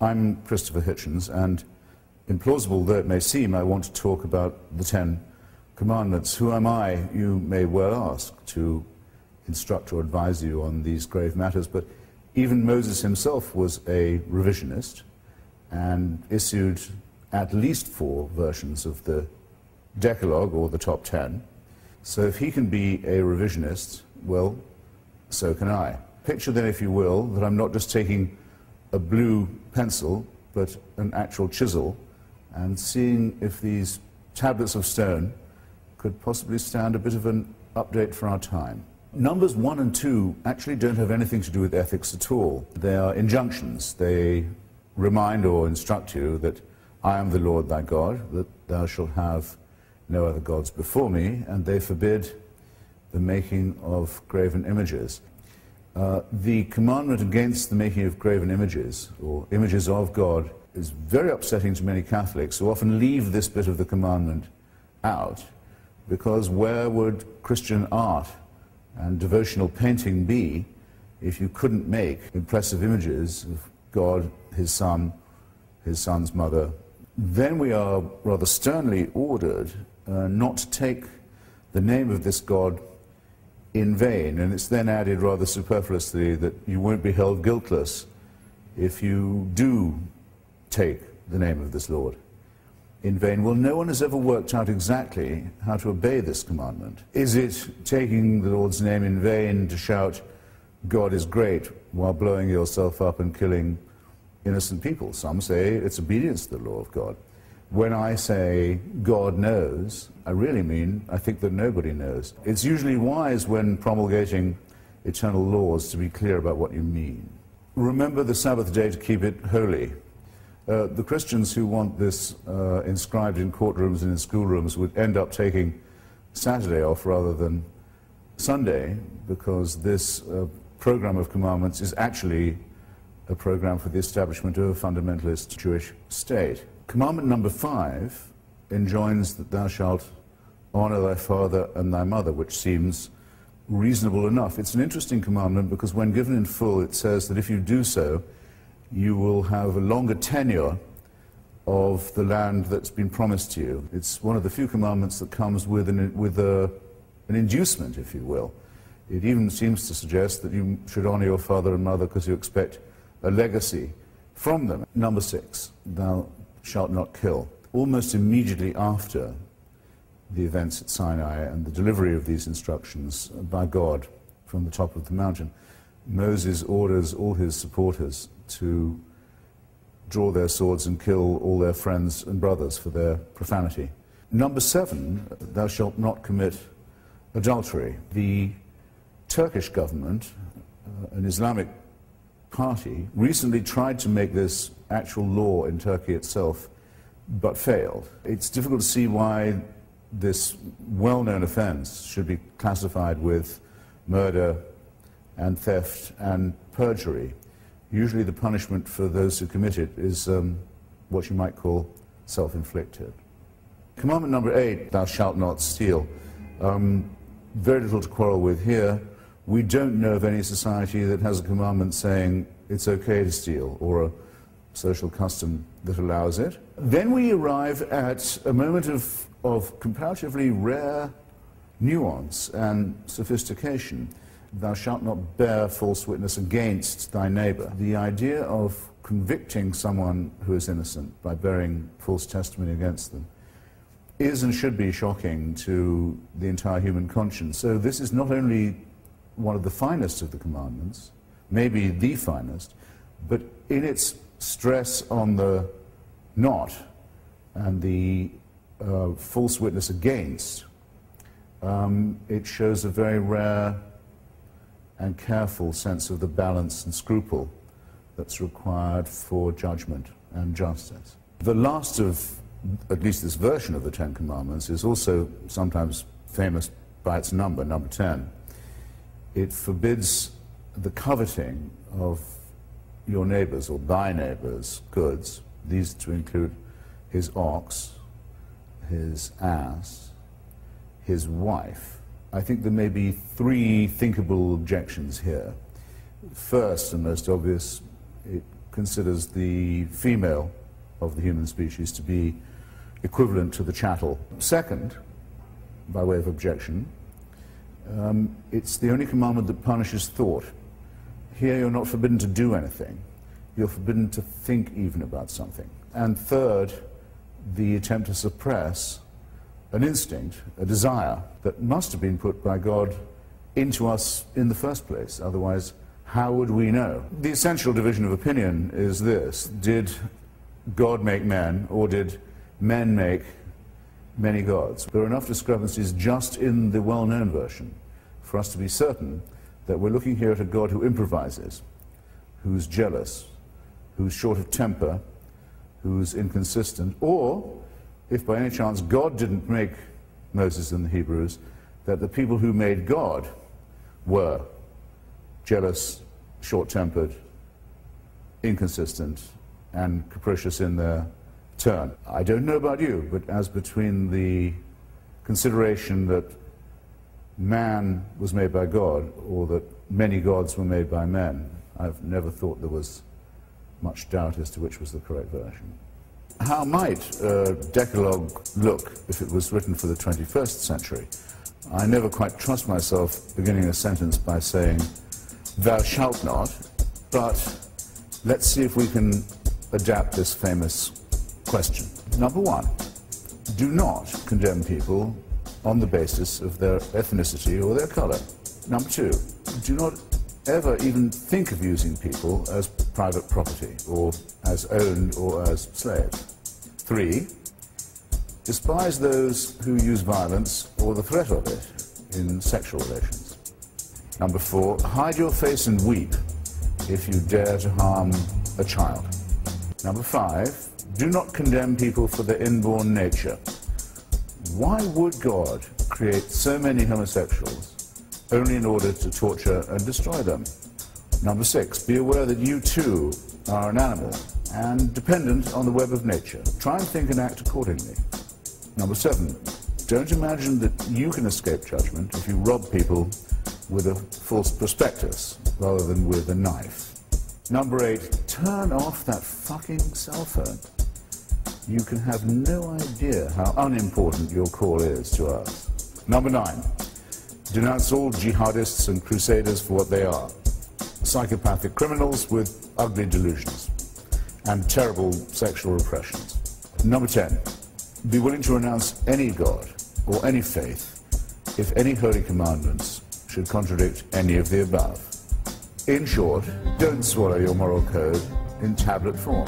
I'm Christopher Hitchens, and implausible though it may seem, I want to talk about the Ten Commandments. Who am I, you may well ask, to instruct or advise you on these grave matters, but even Moses himself was a revisionist and issued at least 4 versions of the Decalogue, or the top 10. So if he can be a revisionist, well, so can I. Picture then, if you will, that I'm not just taking a blue pencil, but an actual chisel, and seeing if these tablets of stone could possibly stand a bit of an update for our time. Numbers 1 and 2 actually don't have anything to do with ethics at all. They are injunctions. They remind or instruct you that I am the Lord thy God, that thou shalt have no other gods before me, and they forbid the making of graven images. The commandment against the making of graven images, or images of God, is very upsetting to many Catholics, who often leave this bit of the commandment out, because where would Christian art and devotional painting be if you couldn't make impressive images of God, his son, his son's mother? Then we are rather sternly ordered not to take the name of this God in vain, and it's then added rather superfluously that you won't be held guiltless if you do take the name of this Lord in vain. Well, no one has ever worked out exactly how to obey this commandment. Is it taking the Lord's name in vain to shout, God is great, while blowing yourself up and killing innocent people? Some say it's obedience to the law of God. When I say God knows, I really mean I think that nobody knows. It's usually wise when promulgating eternal laws to be clear about what you mean. Remember the Sabbath day to keep it holy. The Christians who want this inscribed in courtrooms and in schoolrooms would end up taking Saturday off rather than Sunday, because this program of commandments is actually a program for the establishment of a fundamentalist Jewish state. Commandment number 5 enjoins that thou shalt honor thy father and thy mother, which seems reasonable enough. It's an interesting commandment because when given in full, it says that if you do so, you will have a longer tenure of the land that's been promised to you. It's one of the few commandments that comes with an inducement, if you will. It even seems to suggest that you should honor your father and mother because you expect a legacy from them. Number 6, thou shalt not kill. Almost immediately after the events at Sinai and the delivery of these instructions by God from the top of the mountain, Moses orders all his supporters to draw their swords and kill all their friends and brothers for their profanity. Number 7, thou shalt not commit adultery. The Turkish government, an Islamic party, recently tried to make this actual law in Turkey itself, but failed. It's difficult to see why this well-known offense should be classified with murder and theft and perjury. Usually the punishment for those who commit it is what you might call self-inflicted. Commandment number 8, thou shalt not steal. Very little to quarrel with here. We don't know of any society that has a commandment saying it's okay to steal, or a social custom that allows it. Then we arrive at a moment of comparatively rare nuance and sophistication. Thou shalt not bear false witness against thy neighbor. The idea of convicting someone who is innocent by bearing false testimony against them is and should be shocking to the entire human conscience. So this is not only one of the finest of the commandments, maybe the finest, but in its stress on the not and the false witness against, it shows a very rare and careful sense of the balance and scruple that's required for judgment and justice. The last of, at least this version of the Ten Commandments, is also sometimes famous by its number, number 10. It forbids the coveting of your neighbor's or thy neighbor's goods, these to include his ox, his ass, his wife. I think there may be 3 thinkable objections here. First and most obvious, it considers the female of the human species to be equivalent to the chattel. Second, by way of objection, it's the only commandment that punishes thought. Here you're not forbidden to do anything. You're forbidden to think even about something. And third, the attempt to suppress an instinct, a desire, that must have been put by God into us in the first place. Otherwise, how would we know? The essential division of opinion is this: did God make men, or did men make many gods? There are enough discrepancies just in the well-known version for us to be certain that we're looking here at a God who improvises, who's jealous, who's short of temper, who's inconsistent, or, if by any chance God didn't make Moses and the Hebrews, that the people who made God were jealous, short-tempered, inconsistent, and capricious in their turn. I don't know about you, but as between the consideration that man was made by God, or that many gods were made by men, I've never thought there was much doubt as to which was the correct version. How might a Decalogue look if it was written for the 21st century? I never quite trust myself beginning a sentence by saying, "Thou shalt not," but let's see if we can adapt this famous question. Number one, do not condemn people on the basis of their ethnicity or their color. Number two, do not ever even think of using people as private property, or as owned or as slaves. Three, despise those who use violence or the threat of it in sexual relations. Number four, hide your face and weep if you dare to harm a child. Number five, do not condemn people for their inborn nature. Why would God create so many homosexuals only in order to torture and destroy them? Number six, be aware that you too are an animal and dependent on the web of nature. Try and think and act accordingly. Number seven, don't imagine that you can escape judgment if you rob people with a false prospectus rather than with a knife. Number eight, turn off that fucking cell phone. You can have no idea how unimportant your call is to us. Number nine, denounce all jihadists and crusaders for what they are: psychopathic criminals with ugly delusions and terrible sexual repressions. Number 10, be willing to renounce any god or any faith if any holy commandments should contradict any of the above. In short, don't swallow your moral code in tablet form.